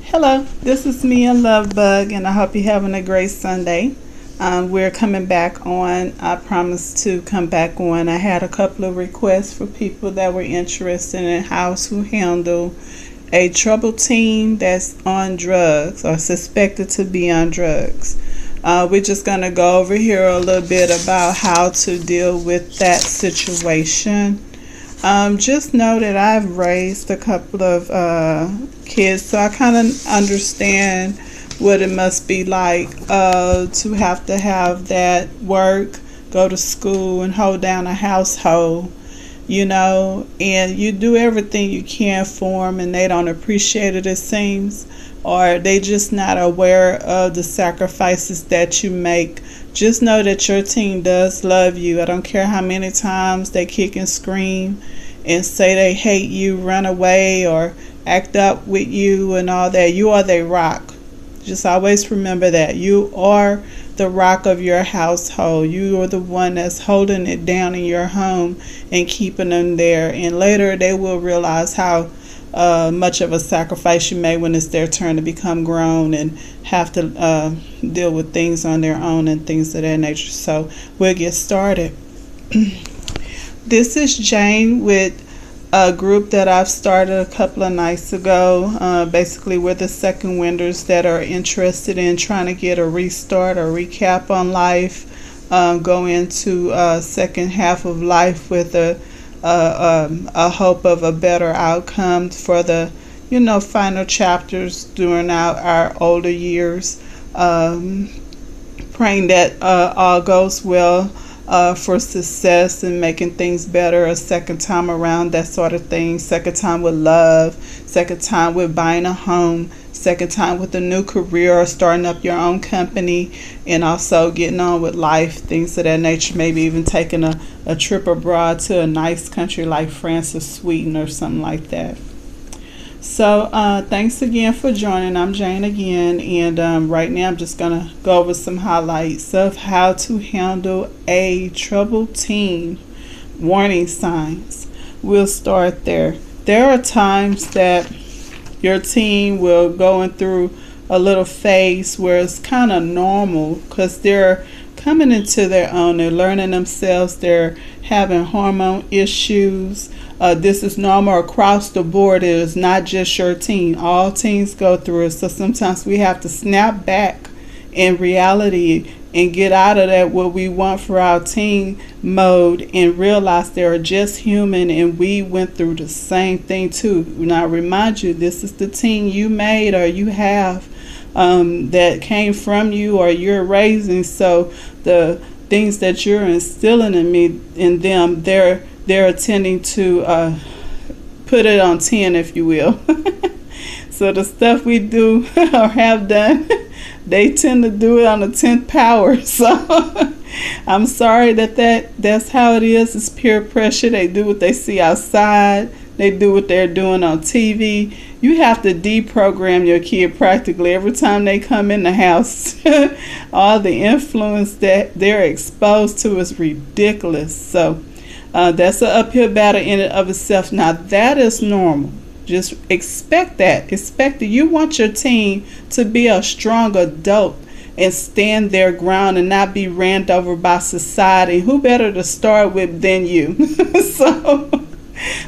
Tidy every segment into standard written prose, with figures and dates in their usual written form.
Hello, this is Mia Lovebug, and I hope you're having a great Sunday. We're coming back on. I promised to come back on. I had a couple of requests for people that were interested in how to handle a troubled teen that's on drugs or suspected to be on drugs. We're just going to go over here a little bit about how to deal with that situation. Just know that I've raised a couple of kids, so I kind of understand what it must be like to have that work, go to school, and hold down a household, and you do everything you can for them, and they don't appreciate it, it seems, or they just not aware of the sacrifices that you make. Just know that your team does love you. I don't care how many times they kick and scream and say they hate you, run away, or act up with you and all that. You are their rock. Just always remember that. You are the rock of your household. You are the one that's holding it down in your home and keeping them there. And later they will realize how much of a sacrifice you made when it's their turn to become grown and have to deal with things on their own and things of that nature. So we'll get started. This is Jane with a group that I've started a couple of nights ago. Basically, we're the second winders that are interested in trying to get a restart or recap on life, go into second half of life with a hope of a better outcome for the final chapters during our older years. Praying that all goes well for success and making things better a second time around, that sort of thing. Second time with love, second time with buying a home, second time with a new career or starting up your own company, and also getting on with life, things of that nature. Maybe even taking a trip abroad to a nice country like France or Sweden or something like that. So thanks again for joining. I'm Jane again, and right now I'm just going to go over some highlights of how to handle a troubled teen. Warning signs. We'll start there. There are times that your teen will going through a little phase where it's kind of normal because they're coming into their own. They're learning themselves. They're having hormone issues. This is normal across the board. It is not just your teen. All teens go through it. So sometimes we have to snap back in reality and get out of that what we want for our teen mode and realize they're just human and we went through the same thing too. Now remind you, this is the teen you made or you have that came from you or you're raising. So the things that you're instilling in them, they're attending to put it on 10, if you will. So the stuff we do or have done, they tend to do it on the 10th power. So I'm sorry that's how it is. It's peer pressure. They do what they see outside. They do what they're doing on TV. You have to deprogram your kid practically every time they come in the house. All the influence that they're exposed to is ridiculous. So that's an uphill battle in and of itself. Now that is normal. Just expect that. Expect that you want your teen to be a strong adult and stand their ground and not be ran over by society. Who better to start with than you?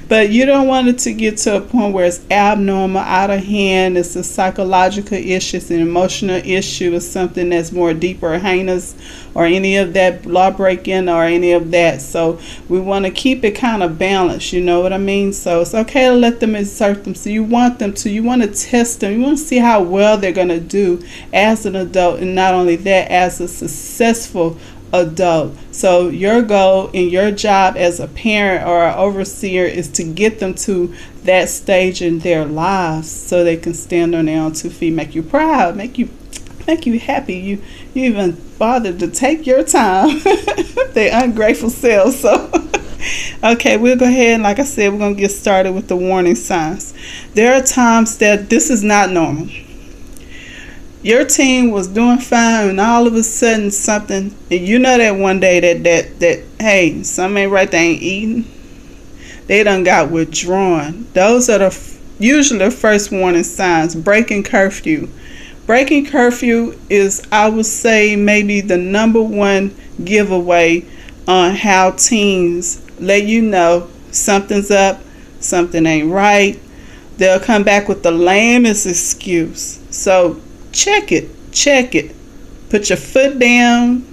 But you don't want it to get to a point where it's abnormal, out of hand. It's a psychological issue, it's an emotional issue, it's something that's more deeper, heinous, or any of that law breaking or any of that. So we want to keep it kind of balanced, you know what I mean? So it's okay to let them insert them. So you want them to, you want to test them, you want to see how well they're going to do as an adult, and not only that, as a successful adult. So your goal and your job as a parent or an overseer is to get them to that stage in their lives so they can stand on their own 2 feet, make you proud, make you happy. You even bothered to take your time. They ungrateful selves. So okay, we'll go ahead and like I said, we're going to get started with the warning signs. There are times that this is not normal. Your teen was doing fine and all of a sudden something, and you know that one day that hey, something ain't right, they ain't eating, they done got withdrawn. Those are the usually the first warning signs. Breaking curfew. Breaking curfew is, I would say, maybe the number one giveaway on how teens let you know something's up, something ain't right. They'll come back with the lamest excuse. So check it. Put your foot down,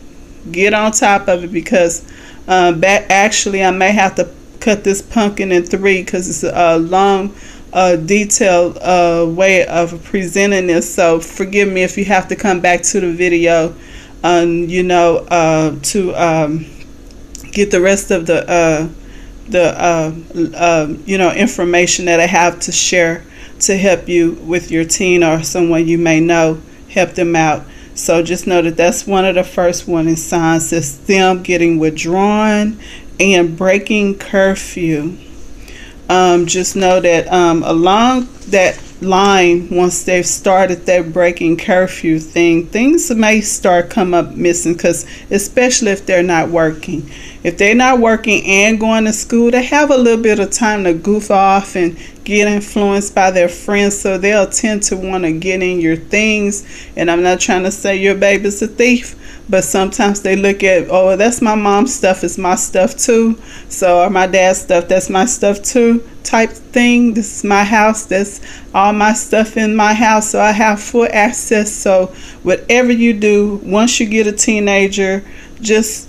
get on top of it, because actually I may have to cut this pumpkin in three because it's a long detailed way of presenting this. So forgive me if you have to come back to the video to get the rest of the information that I have to share to help you with your teen or someone you may know, help them out. So just know that that's one of the first warning signs, is them getting withdrawn and breaking curfew. Just know that along that line, once they've started that breaking curfew thing, things may start come up missing, because especially if they're not working. If they're not working and going to school, they have a little bit of time to goof off and get influenced by their friends, so they'll tend to want to get in your things. And I'm not trying to say your baby's a thief, but sometimes they look at, oh, that's my mom's stuff, it's my stuff too. So, or my dad's stuff, that's my stuff too, type thing. This is my house, that's all my stuff in my house, so I have full access. So whatever you do, once you get a teenager, just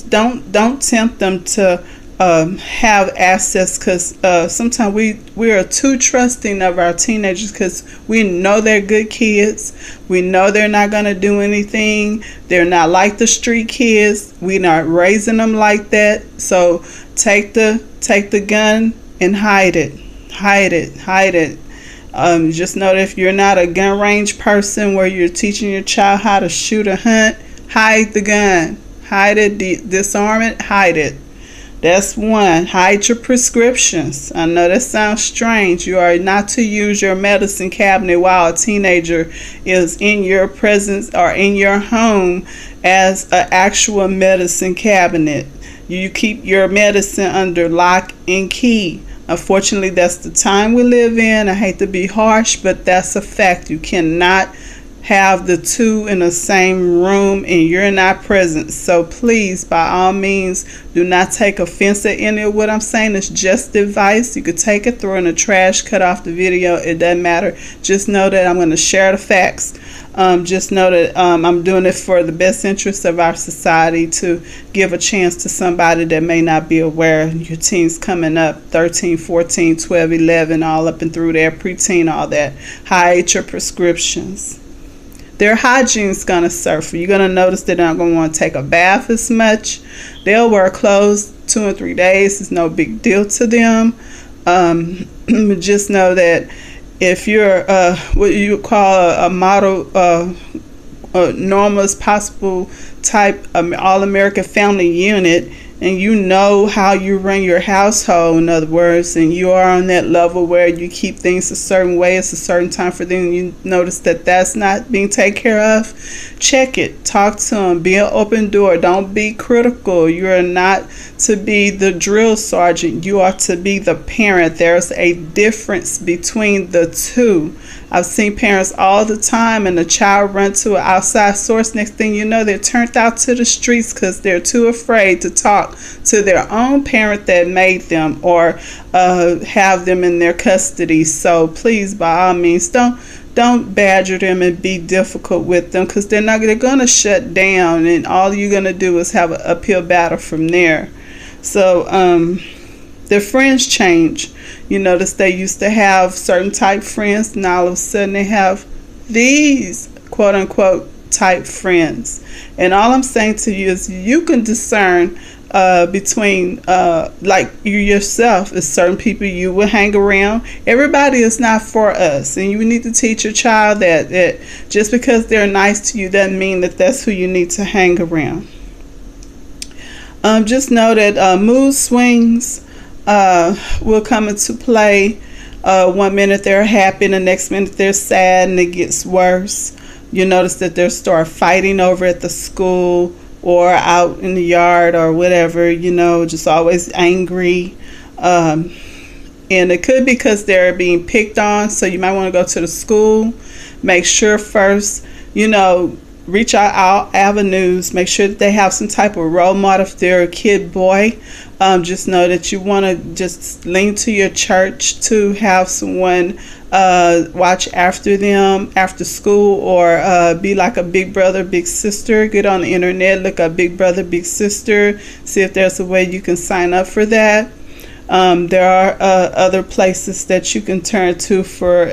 don't tempt them to have access, because sometimes we are too trusting of our teenagers, because we know they're good kids, we know they're not going to do anything, they're not like the street kids, we're not raising them like that. So take the gun and hide it. Just know that if you're not a gun range person where you're teaching your child how to shoot or hunt, hide the gun, hide it, disarm it, hide it. That's one. Hide your prescriptions. I know that sounds strange. You are not to use your medicine cabinet while a teenager is in your presence or in your home as an actual medicine cabinet. You keep your medicine under lock and key. Unfortunately, that's the time we live in. I hate to be harsh, but that's a fact. You cannot have the two in the same room and you're not present. So please, by all means, do not take offense at any of what I'm saying. It's just advice. You could take it, throw it in the trash, cut off the video. It doesn't matter. Just know that I'm going to share the facts. Just know that I'm doing it for the best interest of our society, to give a chance to somebody that may not be aware. Your teens coming up, 13, 14, 12, 11, all up and through there, preteen, all that. Hide your prescriptions. Their hygiene's going to suffer. You're going to notice they're not going to want to take a bath as much. They'll wear clothes 2 or 3 days. It's no big deal to them. Just know that if you're what you call a model, normal as possible type all-American family unit, and you know how you run your household, in other words, and you are on that level where you keep things a certain way, it's a certain time for them, and you notice that that's not being taken care of, check it, talk to them, be an open door, don't be critical. You are not to be the drill sergeant, you are to be the parent. There's a difference between the two. I've seen parents all the time, and the child run to an outside source. Next thing you know, they're turned out to the streets because they're too afraid to talk to their own parent that made them, or have them in their custody. So please, by all means, don't badger them and be difficult with them, because they're going to shut down, and all you're going to do is have an uphill battle from there. So their friends change. You notice they used to have certain type friends, and all of a sudden they have these quote unquote type friends. And all I'm saying to you is, you can discern between like you yourself, is certain people you will hang around. Everybody is not for us, and you need to teach your child that just because they're nice to you doesn't mean that that's who you need to hang around. Just know that mood swings will come into play. 1 minute they're happy, and the next minute they're sad, and it gets worse. You notice that they'll start fighting over at the school or out in the yard or whatever, just always angry. And it could be because they're being picked on, so you might want to go to the school. Make sure first, you know, reach out all avenues. Make sure that they have some type of role model. If they're a kid boy, just know that you want to just lean to your church to have someone watch after them after school, or be like a big brother, big sister. Get on the internet, look up big brother, big sister, see if there's a way you can sign up for that. There are other places that you can turn to for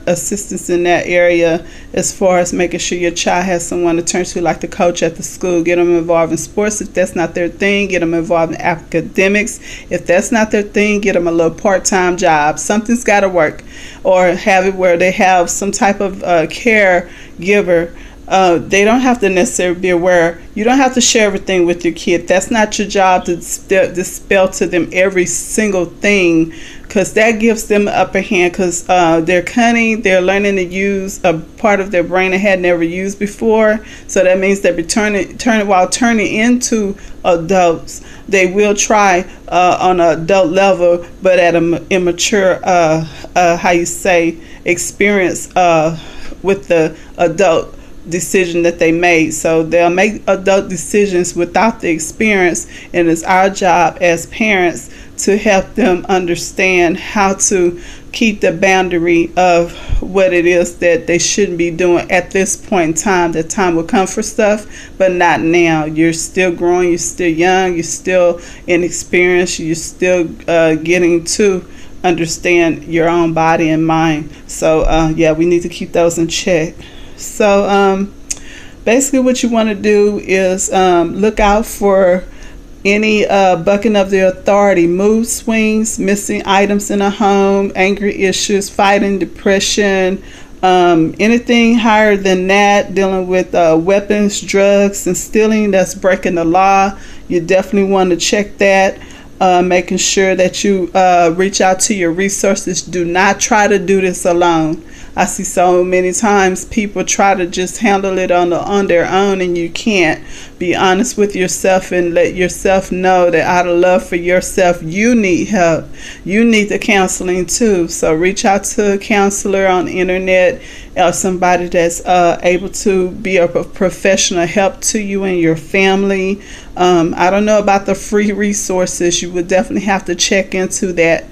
assistance in that area, as far as making sure your child has someone to turn to, like the coach at the school. Get them involved in sports if that's not their thing. Get them involved in academics if that's not their thing. Get them a little part-time job. Something's got to work, or have it where they have some type of caregiver. They don't have to necessarily be aware. You don't have to share everything with your kid. That's not your job to spell to them every single thing, because that gives them the upper hand, because they're cunning. They're learning to use a part of their brain they had never used before. So that means they're while turning into adults. They will try on an adult level, but at an immature, experience with the adult decision that they made. So they'll make adult decisions without the experience, and it's our job as parents to help them understand how to keep the boundary of what it is that they shouldn't be doing at this point in time. The time will come for stuff, but not now. You're still growing, you're still young, you're still inexperienced, you're still getting to understand your own body and mind. So we need to keep those in check. So basically what you want to do is look out for any bucking of the authority, mood swings, missing items in a home, angry issues, fighting, depression, anything higher than that, dealing with weapons, drugs, and stealing that's breaking the law. You definitely want to check that. Making sure that you reach out to your resources. Do not try to do this alone. I see so many times people try to just handle it on their own, and you can't. Be honest with yourself and let yourself know that out of love for yourself, you need help. You need the counseling too. So reach out to a counselor on the internet, or somebody that's able to be a professional help to you and your family. I don't know about the free resources. You would definitely have to check into that.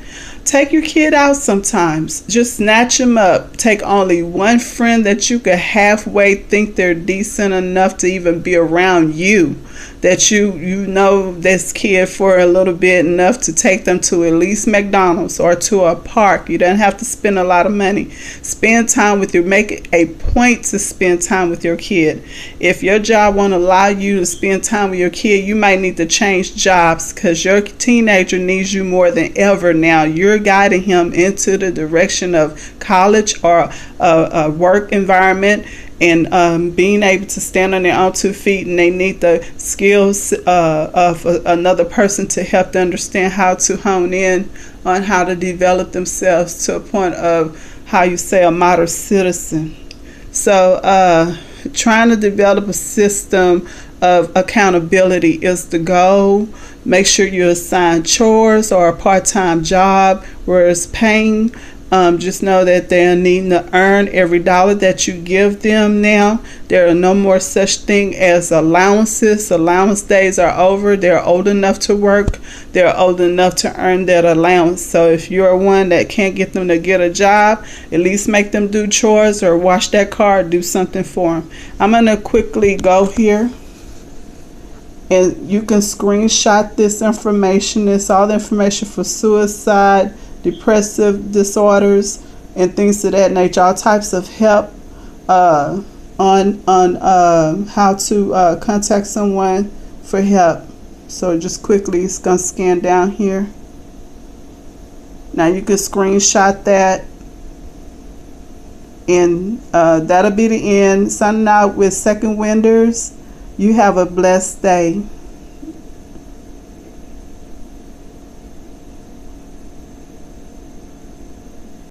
Take your kid out sometimes. Just snatch them up. Take only one friend that you could halfway think they're decent enough to even be around you, that you know this kid for a little bit enough to take them to at least McDonald's or to a park. You don't have to spend a lot of money. Spend time with make it a point to spend time with your kid. If your job won't allow you to spend time with your kid, you might need to change jobs, because your teenager needs you more than ever now. You're guiding him into the direction of college or a work environment, and being able to stand on their own 2 feet, and they need the skills of another person to help them understand how to hone in on how to develop themselves to a point of, how you say, a model citizen. So trying to develop a system of accountability is the goal. Make sure you assign chores or a part-time job where it's paying. Just know that they're needing to earn every dollar that you give them now. There are no more such thing as allowances. Allowance days are over. They're old enough to work. They're old enough to earn that allowance. So if you're one that can't get them to get a job, at least make them do chores or wash that car, or do something for them. I'm going to quickly go here, and you can screenshot this information. It's all the information for suicide, depressive disorders, and things of that nature. All types of help on how to contact someone for help. So just quickly, it's gonna scan down here. Now you can screenshot that, and that'll be the end. Signing out with Second Winders. You have a blessed day.